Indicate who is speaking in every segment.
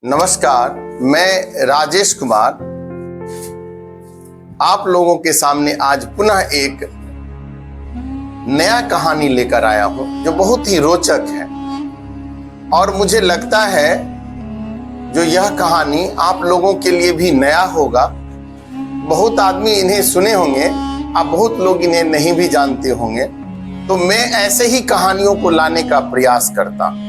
Speaker 1: नमस्कार, मैं राजेश कुमार आप लोगों के सामने आज पुनः एक नया कहानी लेकर आया हूं जो बहुत ही रोचक है और मुझे लगता है जो यह कहानी आप लोगों के लिए भी नया होगा। बहुत आदमी इन्हें सुने होंगे, आप बहुत लोग इन्हें नहीं भी जानते होंगे। तो मैं ऐसे ही कहानियों को लाने का प्रयास करता हूं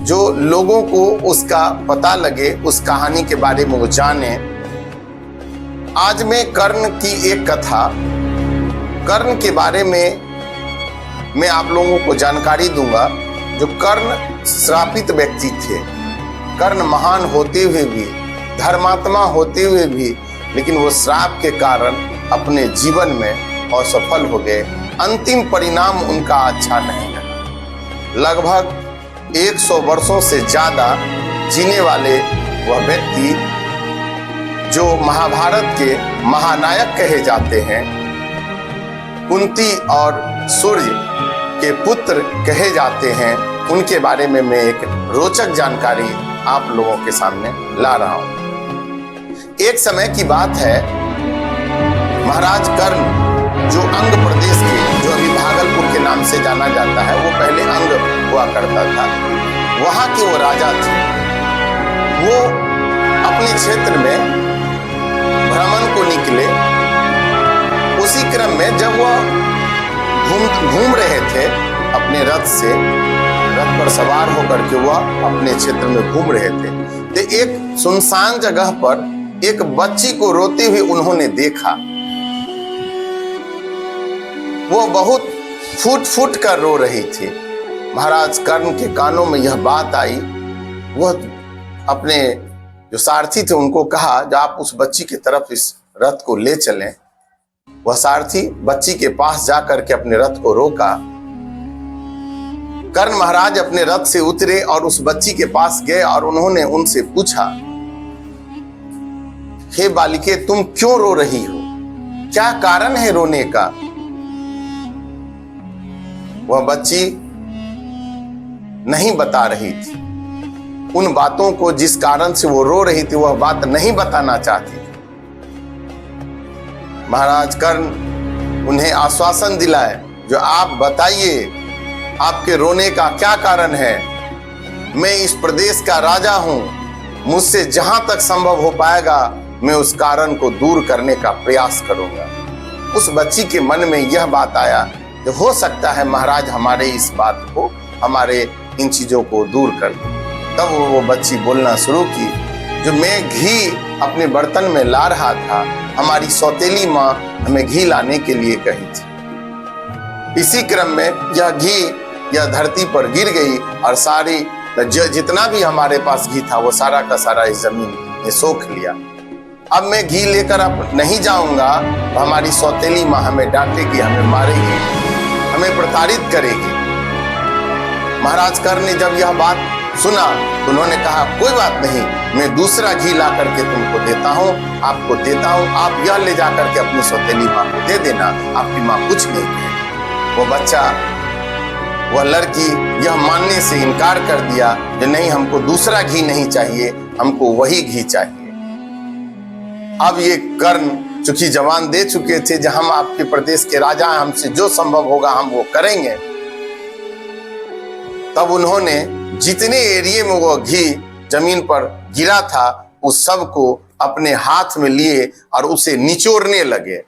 Speaker 1: जो लोगों को उसका पता लगे, उस कहानी के बारे में वो जाने। आज मैं कर्ण की एक कथा, कर्ण के बारे में मैं आप लोगों को जानकारी दूंगा। जो कर्ण श्रापित व्यक्ति थे, कर्ण महान होते हुए भी, धर्मात्मा होते हुए भी, लेकिन वो श्राप के कारण अपने जीवन में असफल हो गए। अंतिम परिणाम उनका अच्छा नहीं है। लगभग 100 वर्षों से ज्यादा जीने वाले वह व्यक्ति जो महाभारत के महानायक कहे जाते हैं, कुंती और सूर्य के पुत्र कहे जाते हैं, उनके बारे में मैं एक रोचक जानकारी आप लोगों के सामने ला रहा हूं। एक समय की बात है, महाराज कर्ण जो अंग प्रदेश के, जो अभी भागलपुर के नाम से जाना जाता है, वो पहले अंग हुआ करता था, वहां के वो राजा थे। वो अपने क्षेत्र में भ्रमण को निकले। उसी क्रम में जब वह घूम रहे थे अपने रथ से, रथ पर सवार होकर के वह अपने क्षेत्र में घूम रहे थे, तो एक सुनसान जगह पर एक बच्ची को रोते हुए उन्होंने देखा। वो बहुत फूट फूट कर रो रही थी। महाराज कर्ण के कानों में यह बात आई। वह अपने जो सारथी थे उनको कहा, जो आप उस बच्ची की तरफ इस रथ को ले चलें। वह सारथी बच्ची के पास जाकर के अपने रथ को रोका। कर्ण महाराज अपने रथ से उतरे और उस बच्ची के पास गए और उन्होंने उनसे पूछा, हे बालिके, तुम क्यों रो रही हो? क्या कारण है रोने का? वह बच्ची नहीं बता रही थी। उन बातों को जिस कारण से वो रो रही थी, वह बात नहीं बताना चाहती थी। महाराज कर्ण उन्हें आश्वासन दिलाए, जो आप बताइए, आपके रोने का क्या कारण है? मैं इस प्रदेश का राजा हूं, मुझसे जहां तक संभव हो पाएगा मैं उस कारण को दूर करने का प्रयास करूंगा। उस बच्ची के मन में यह बात आया, जो हो सकता है महाराज हमारे इस बात को, हमारे इन चीजों को दूर कर दे। तब वो बच्ची बोलना शुरू की, जो मैं घी अपने बर्तन में ला रहा था, हमारी सौतेली माँ हमें घी लाने के लिए कही थी। इसी क्रम में यह घी यह धरती पर गिर गई और सारी जितना भी हमारे पास घी था वो सारा का सारा इस जमीन ने सोख लिया। अब मैं घी लेकर अब नहीं जाऊंगा, हमारी सौतेली माँ हमें डांटेगी, हमें मारेगी, हमें प्रताड़ित करेगी। महाराज कर्ण ने जब यह बात सुना तो उन्होंने कहा, कोई बात नहीं, मैं दूसरा घी ला करके तुमको देता हूँ, आपको देता हूँ, आप यह ले जाकर के अपनी सौतेली माँ को दे देना, आपकी माँ कुछ नहीं कहेगी। वो बच्चा, वह लड़की यह मानने से इनकार कर दिया कि नहीं, हमको दूसरा घी नहीं चाहिए, हमको वही घी चाहिए। अब ये कर्ण चूंकि जवान दे चुके थे, जब हम आपके प्रदेश के राजा हैं, हमसे जो संभव होगा हम वो करेंगे। तब उन्होंने जितने एरिया में वो घी जमीन पर गिरा था, उस सब को अपने हाथ में लिए और उसे निचोड़ने लगे।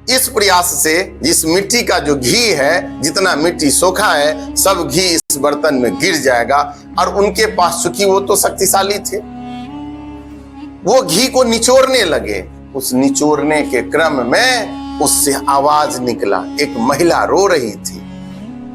Speaker 1: इस प्रयास से जिस मिट्टी का जो घी है, जितना मिट्टी सोखा है, सब घी इस बर्तन में गिर जाएगा। और उनके पास, चूंकि वो तो शक्तिशाली थे, वो घी को निचोड़ने लगे। उस निचोड़ने के क्रम में उससे आवाज निकला, एक महिला रो रही थी।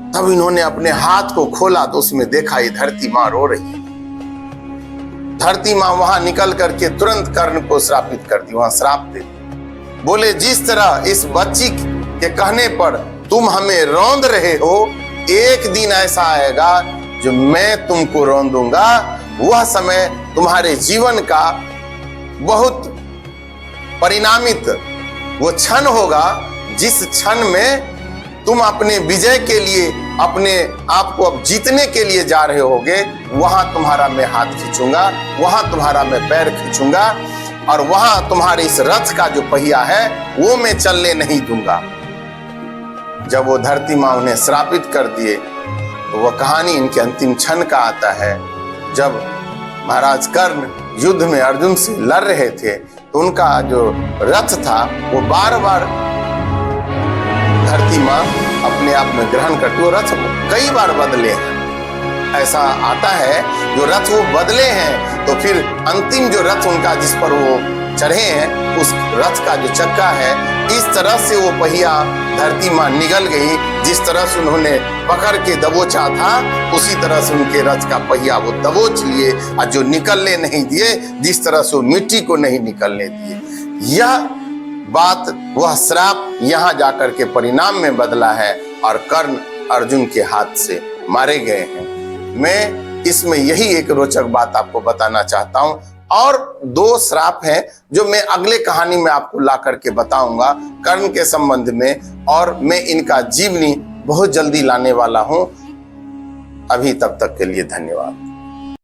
Speaker 1: तब इन्होंने अपने हाथ को खोला तो उसमें देखा ये धरती माँ रो रही है। धरती माँ वहां निकल करके तुरंत कर्ण को श्रापित कर दी, वहां श्राप दे दी। बोले, जिस तरह इस बच्ची के कहने पर तुम हमें रौंद रहे हो, एक दिन ऐसा आएगा जो मैं तुमको रौंदूंगा। वह समय तुम्हारे जीवन का बहुत परिणामित वो क्षण होगा, जिस क्षण में तुम अपने विजय के लिए, अपने आप को अब जीतने के लिए जा रहे होगे। वहां तुम्हारा मैं हाथ खींचूंगा, वहां तुम्हारा मैं पैर खींचूंगा, और वहां तुम्हारे इस रथ का जो पहिया है वो मैं चलने नहीं दूंगा। जब वो धरती माँ उन्हें श्रापित कर दिए तो वह कहानी इनके अंतिम क्षण का आता है। जब महाराज कर्ण युद्ध में अर्जुन से लड़ रहे थे तो उनका जो रथ था वो बार बार धरती माँ अपने आप में ग्रहण करती, वो रथ कई बार बदले हैं। ऐसा आता है जो रथ वो बदले हैं तो फिर अंतिम जो रथ उनका जिस पर वो चढ़े हैं उस रथ का जो चक्का है, इस तरह से वो पहिया धरती माँ निगल गई, जिस तरह से उन्होंने पकड़ के दबोचा था उसी तरह से उनके रथ का पहिया वो दबोच लिए, और जो निकलने नहीं दिए, जिस तरह से वो मिट्टी को नहीं निकलने दिए। यह बात, वह श्राप यहाँ जाकर के परिणाम में बदला है और कर्ण अर्जुन के हाथ से मारे गए हैं। मैं इसमें यही एक रोचक बात आपको बताना चाहता हूं, और 2 श्राप हैं जो मैं अगले कहानी में आपको ला करके बताऊंगा कर्ण के संबंध में, और मैं इनका जीवनी बहुत जल्दी लाने वाला हूं। अभी तब तक के लिए धन्यवाद।